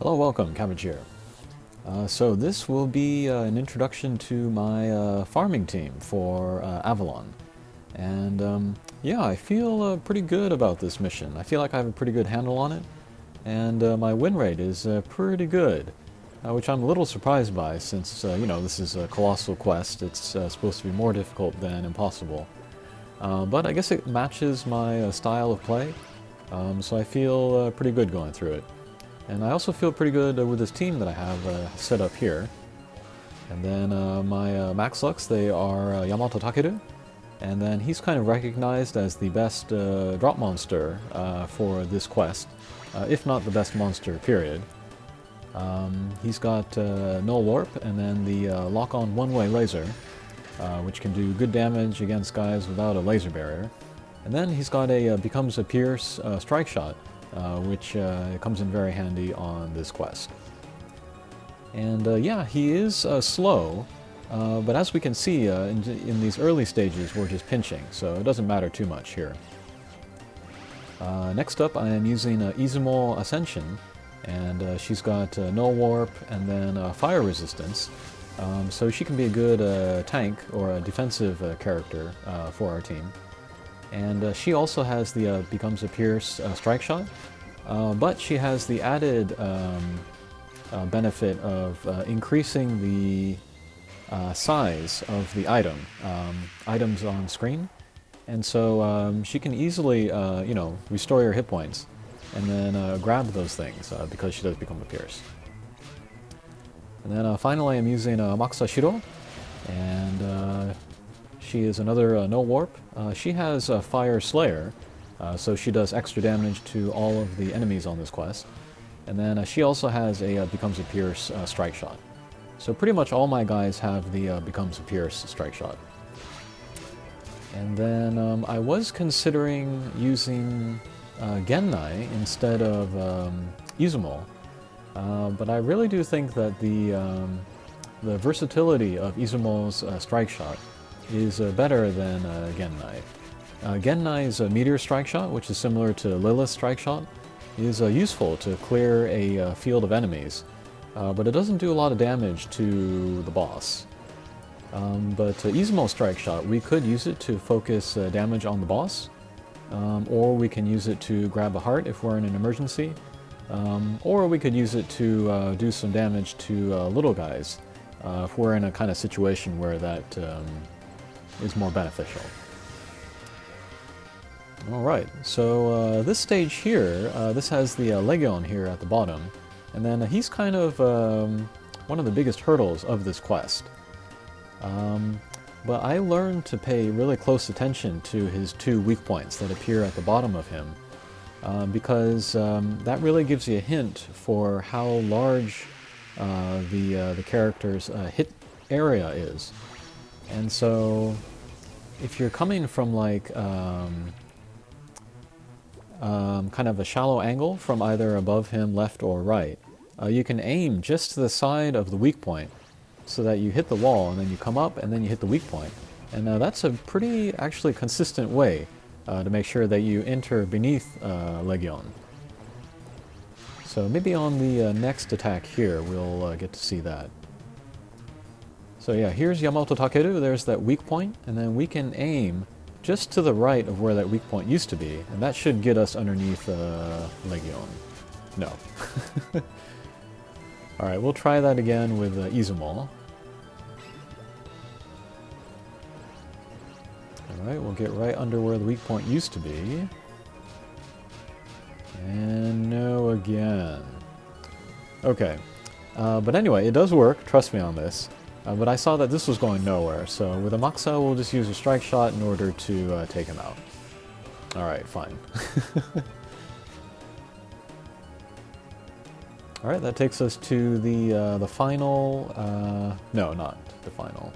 Hello, welcome, Cabbage here. So this will be an introduction to my farming team for Avalon. And yeah, I feel pretty good about this mission. I feel like I have a pretty good handle on it. And my win rate is pretty good, which I'm a little surprised by since, this is a colossal quest. It's supposed to be more difficult than impossible. But I guess it matches my style of play, so I feel pretty good going through it. And I also feel pretty good with this team that I have set up here. And then my Max Lux, they are Yamato Takeru. And then he's kind of recognized as the best drop monster for this quest, if not the best monster, period. He's got Null Warp and then the lock-on one-way laser, which can do good damage against guys without a laser barrier. And then he's got a Becomes a Pierce strike shot, which comes in very handy on this quest. And yeah, he is slow, but as we can see in these early stages we're just pinching, so it doesn't matter too much here. Next up I am using Izumo Ascension, and she's got Null Warp and then Fire Resistance, so she can be a good tank or a defensive character for our team. And she also has the Becomes a Pierce strike shot, but she has the added benefit of increasing the size of the items on screen. And so she can easily, restore your hit points and then grab those things because she does become a Pierce. And then finally I'm using Makusa Shiro, and she is another Null Warp. She has Fire Slayer, so she does extra damage to all of the enemies on this quest. And then she also has a Becomes a Pierce strike shot. So pretty much all my guys have the Becomes a Pierce strike shot. And then I was considering using Gennai instead of Izumo, but I really do think that the versatility of Izumo's strike shot is better than Gennai. Gennai's Meteor Strike Shot, which is similar to Lilith's Strike Shot, is useful to clear a field of enemies, but it doesn't do a lot of damage to the boss. But Izumo's Strike Shot, we could use it to focus damage on the boss, or we can use it to grab a heart if we're in an emergency, or we could use it to do some damage to little guys if we're in a kind of situation where that is more beneficial. Alright, so this stage here, this has the Legion here at the bottom, and then he's kind of one of the biggest hurdles of this quest. But I learned to pay really close attention to his two weak points that appear at the bottom of him, because that really gives you a hint for how large the character's hit area is. And so if you're coming from like kind of a shallow angle from either above him, left or right, you can aim just to the side of the weak point so that you hit the wall and then you come up and then you hit the weak point. And that's a pretty actually consistent way to make sure that you enter beneath Legion. So maybe on the next attack here we'll get to see that. So yeah, here's Yamato Takeru, there's that weak point, and then we can aim just to the right of where that weak point used to be, and that should get us underneath Legion. No. Alright, we'll try that again with Izumo. Alright, we'll get right under where the weak point used to be. And no again. Okay. But anyway, it does work, trust me on this. But I saw that this was going nowhere, so with a Makusa we'll just use a strike shot in order to take him out. Alright, fine. Alright, that takes us to the final... no, not the final.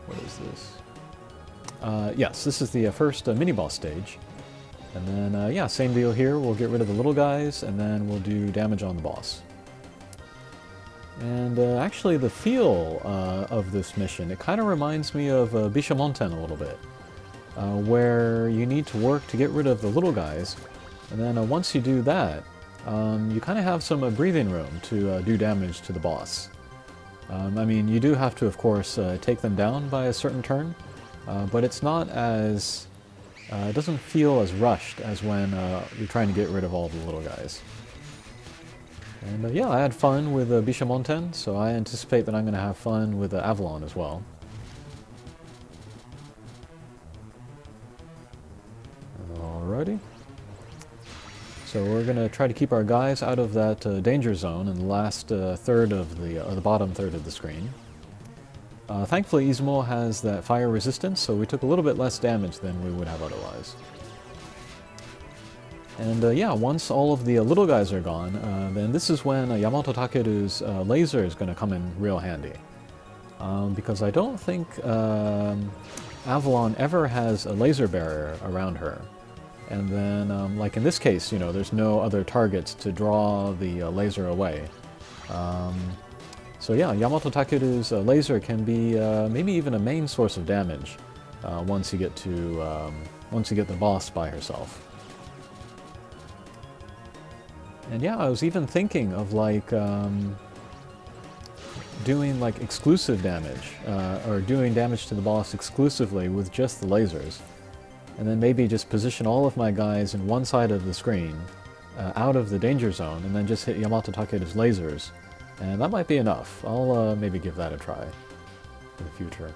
What is this? Yes, this is the first mini-boss stage. And then, yeah, same deal here. We'll get rid of the little guys, and then we'll do damage on the boss. And actually the feel of this mission, it kind of reminds me of Bishamonten a little bit, where you need to work to get rid of the little guys, and then once you do that, you kind of have some breathing room to do damage to the boss. I mean, you do have to, of course, take them down by a certain turn, but it's not as... it doesn't feel as rushed as when you're trying to get rid of all the little guys. And yeah, I had fun with Bishamonten, so I anticipate that I'm going to have fun with Avalon as well. Alrighty. So we're going to try to keep our guys out of that danger zone in the last third of the bottom third of the screen. Thankfully, Izumo has that fire resistance, so we took a little bit less damage than we would have otherwise. And yeah, once all of the little guys are gone, then this is when Yamato Takeru's laser is going to come in real handy. Because I don't think Avalon ever has a laser barrier around her. And then, like in this case, you know, there's no other targets to draw the laser away. So yeah, Yamato Takeru's laser can be maybe even a main source of damage once you get the boss by herself. And yeah, I was even thinking of like doing like exclusive damage, or doing damage to the boss exclusively with just the lasers. And then maybe just position all of my guys in one side of the screen, out of the danger zone, and then just hit Yamato Takeru's lasers. And that might be enough. I'll maybe give that a try in the future.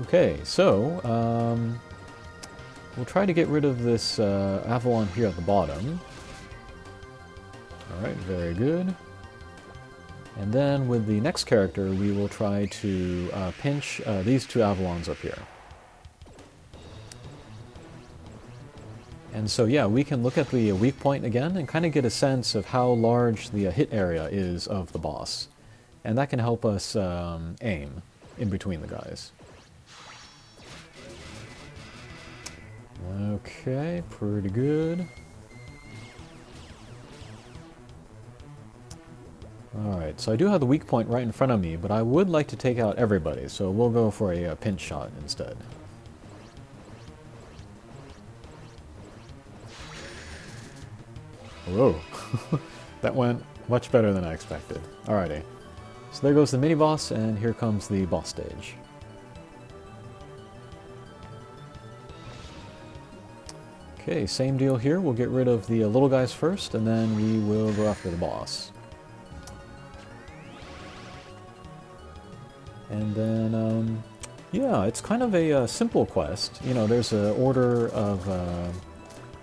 Okay, so we'll try to get rid of this Avalon here at the bottom. Alright, very good. And then with the next character, we will try to pinch these two Avalons up here. And so yeah, we can look at the weak point again and kind of get a sense of how large the hit area is of the boss. And that can help us aim in between the guys. Okay, pretty good. Alright, so I do have the weak point right in front of me, but I would like to take out everybody, so we'll go for a pinch shot instead. Whoa, that went much better than I expected. Alrighty, so there goes the mini-boss, and here comes the boss stage. Okay, same deal here. We'll get rid of the little guys first, and then we will go after the boss. And then, yeah, it's kind of a simple quest. You know, there's a order of...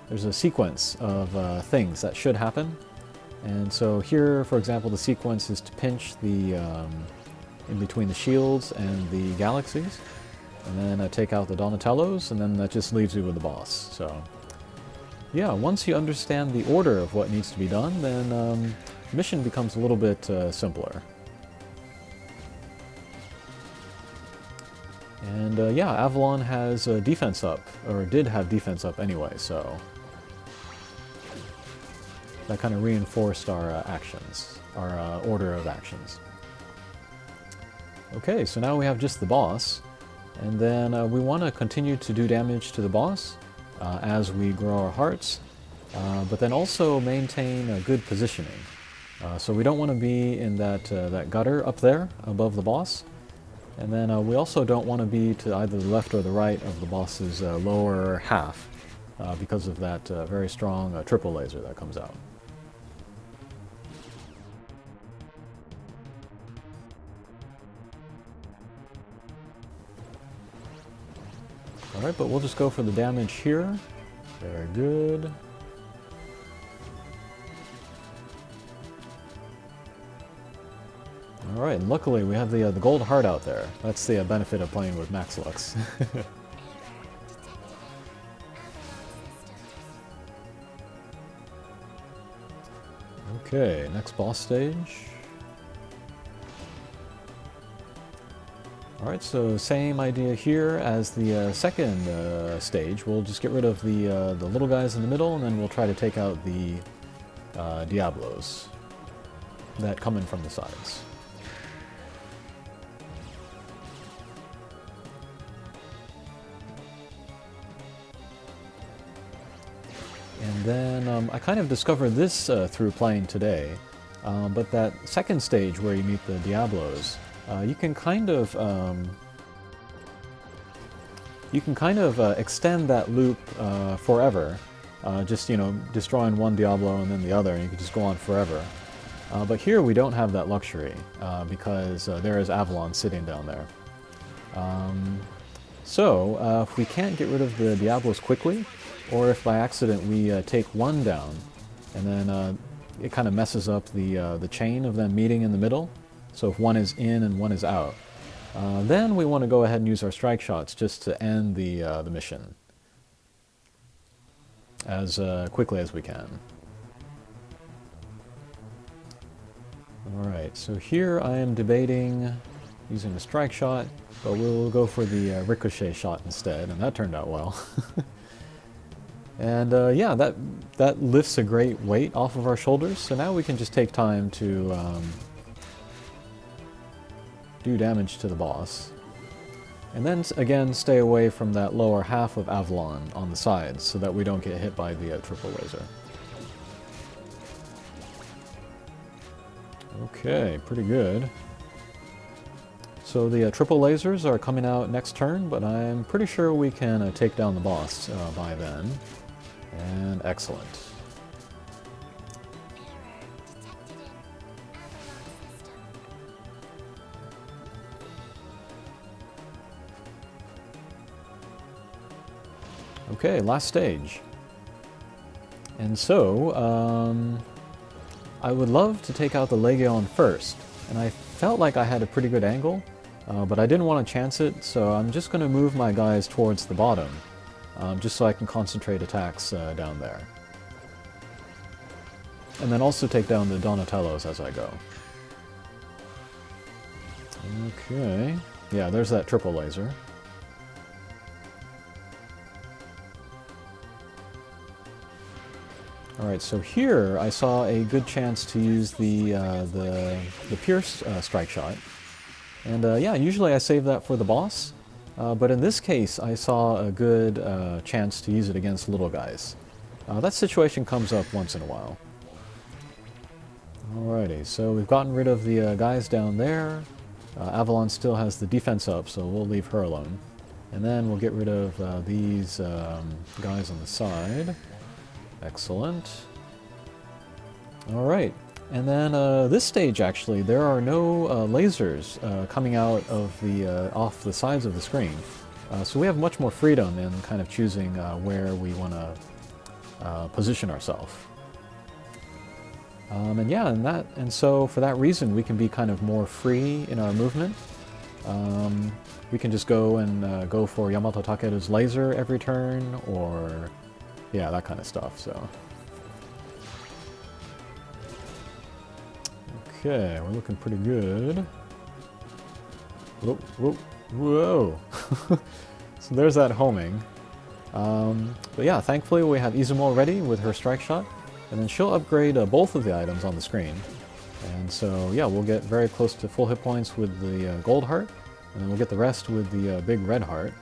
there's a sequence of things that should happen. And so here, for example, the sequence is to pinch the in between the shields and the galaxies, and then take out the Donatellos, and then that just leaves you with the boss. So yeah, once you understand the order of what needs to be done, then the mission becomes a little bit simpler. And yeah, Avalon has defense up, or did have defense up anyway, so that kind of reinforced our actions, our order of actions. Okay, so now we have just the boss, and then we want to continue to do damage to the boss as we grow our hearts, but then also maintain a good positioning. So we don't want to be in that gutter up there above the boss, and then we also don't want to be to either the left or the right of the boss's lower half because of that very strong triple laser that comes out. Alright, but we'll just go for the damage here. Very good. Alright, and luckily we have the gold heart out there. That's the benefit of playing with Max Lux. Okay, next boss stage. Alright, so same idea here as the second stage. We'll just get rid of the little guys in the middle, and then we'll try to take out the Diablos that come in from the sides. And And then I kind of discovered this through playing today, but that second stage where you meet the Diablos, you can kind of extend that loop forever, just, you know, destroying one Diablo and then the other, and you can just go on forever. But here we don't have that luxury, because there is Avalon sitting down there. So if we can't get rid of the Diablos quickly, or if by accident we take one down, and then it kind of messes up the chain of them meeting in the middle, so if one is in and one is out, then we want to go ahead and use our strike shots just to end the mission as quickly as we can. Alright, so here I am debating using a strike shot, but we'll go for the ricochet shot instead, and that turned out well. And yeah, that lifts a great weight off of our shoulders, so now we can just take time to do damage to the boss. And then again, stay away from that lower half of Avalon on the sides so that we don't get hit by the triple laser. Okay, pretty good. So the triple lasers are coming out next turn, but I'm pretty sure we can take down the boss by then. And excellent. Okay, last stage. And so, I would love to take out the Legion first, and I felt like I had a pretty good angle, but I didn't want to chance it, so I'm just going to move my guys towards the bottom, just so I can concentrate attacks down there. And then also take down the Donatellos as I go. Okay, yeah, there's that triple laser. Alright, so here I saw a good chance to use the Pierce strike shot. And yeah, usually I save that for the boss, but in this case I saw a good chance to use it against little guys. That situation comes up once in a while. Alrighty, so we've gotten rid of the guys down there. Avalon still has the defense up, so we'll leave her alone. And then we'll get rid of these guys on the side. Excellent. Alright, and then this stage actually, there are no lasers coming out of the off the sides of the screen. So we have much more freedom in kind of choosing where we want to position ourselves. And yeah, and so for that reason we can be kind of more free in our movement. We can just go and go for Yamato Takeru's laser every turn, or yeah, that kind of stuff, so. Okay, we're looking pretty good. Whoa, whoa, whoa! So there's that homing. But yeah, thankfully we have Izumo ready with her strike shot, and then she'll upgrade both of the items on the screen. And so yeah, we'll get very close to full hit points with the gold heart, and then we'll get the rest with the big red heart.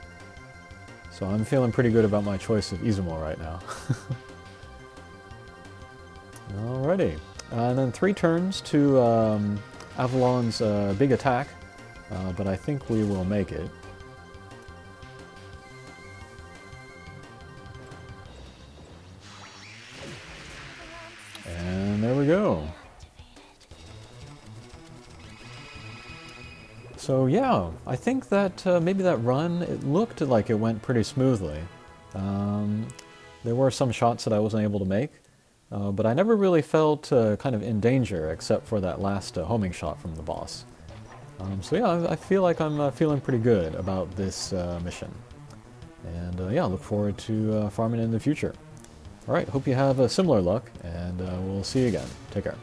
So I'm feeling pretty good about my choice of Izumo right now. Alrighty. And then 3 turns to Avalon's big attack, but I think we will make it. And there we go. So yeah, I think that maybe that run, it looked like it went pretty smoothly. There were some shots that I wasn't able to make, but I never really felt kind of in danger except for that last homing shot from the boss. So yeah, I feel like I'm feeling pretty good about this mission. And yeah, look forward to farming in the future. Alright, hope you have a similar luck, and we'll see you again. Take care.